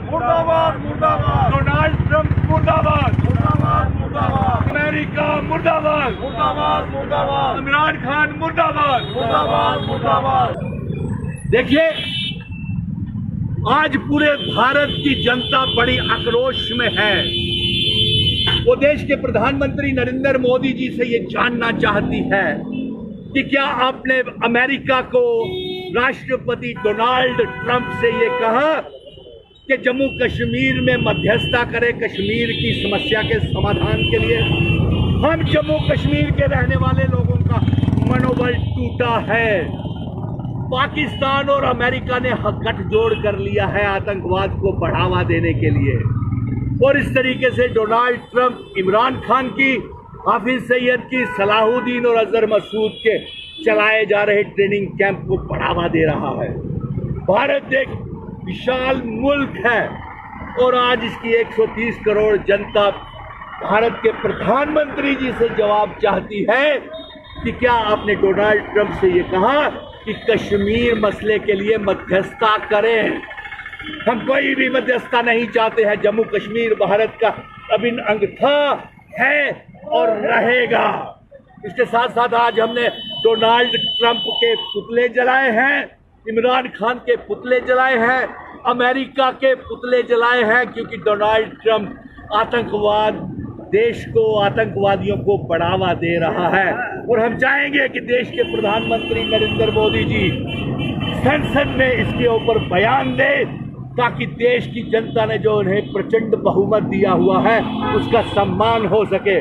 मुर्दाबाद मुर्दाबाद मुर्दाबाद डोनाल्ड ट्रंप मुर्दाबाद मुर्दाबाद मुर्दाबाद अमेरिका मुर्दाबाद मुर्दाबाद मुर्दाबाद इमरान खान मुर्दाबाद मुर्दाबाद मुर्दाबाद। देखिए, आज पूरे भारत की जनता बड़ी आक्रोश में है। वो देश के प्रधानमंत्री नरेंद्र मोदी जी से ये जानना चाहती है कि क्या आपने अमेरिका को, राष्ट्रपति डोनाल्ड ट्रंप से ये कहा कि जम्मू कश्मीर में मध्यस्थता करे कश्मीर की समस्या के समाधान के लिए। हम जम्मू कश्मीर के रहने वाले लोगों का मनोबल टूटा है। पाकिस्तान और अमेरिका ने गठजोड़ कर लिया है आतंकवाद को बढ़ावा देने के लिए, और इस तरीके से डोनाल्ड ट्रंप इमरान खान की, हाफिज सईद की, सलाहुद्दीन और अजहर मसूद के चलाए जा रहे ट्रेनिंग कैंप को बढ़ावा दे रहा है। भारत एक विशाल मुल्क है और आज इसकी 130 करोड़ जनता भारत के प्रधानमंत्री जी से जवाब चाहती है कि क्या आपने डोनाल्ड ट्रंप से ये कहा कि कश्मीर मसले के लिए मध्यस्थता करें। हम कोई भी मध्यस्थता नहीं चाहते हैं। जम्मू कश्मीर भारत का अभिन्न अंग था, है और रहेगा। इसके साथ साथ आज हमने डोनाल्ड ट्रंप के पुतले जलाए हैं, इमरान खान के पुतले जलाए हैं, अमेरिका के पुतले जलाए हैं, क्योंकि डोनाल्ड ट्रंप आतंकवाद, देश को, आतंकवादियों को बढ़ावा दे रहा है। और हम चाहेंगे कि देश के प्रधानमंत्री नरेंद्र मोदी जी संसद में इसके ऊपर बयान दे, ताकि देश की जनता ने जो उन्हें प्रचंड बहुमत दिया हुआ है उसका सम्मान हो सके।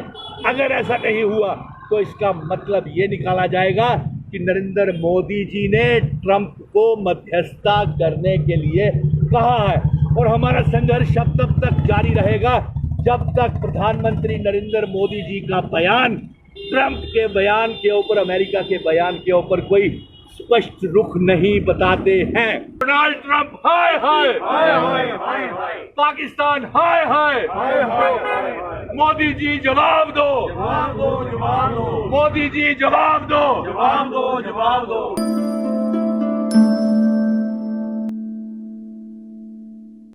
अगर ऐसा नहीं हुआ तो इसका मतलब ये निकाला जाएगा कि नरेंद्र मोदी जी ने ट्रंप को मध्यस्थता करने के लिए कहा है। और हमारा संघर्ष तब तक जारी रहेगा जब तक प्रधानमंत्री नरेंद्र मोदी जी का बयान, ट्रंप के बयान के ऊपर, अमेरिका के बयान के ऊपर कोई स्पष्ट रुख नहीं बताते हैं। डोनाल्ड ट्रंप हाय हाय, हाय हाय हाय हाय, पाकिस्तान हाय हाय, हाय हाय, मोदी जी जवाब दो, जवाब दो, जवाब दो, मोदी जी जवाब दो, जवाब दो, जवाब दो।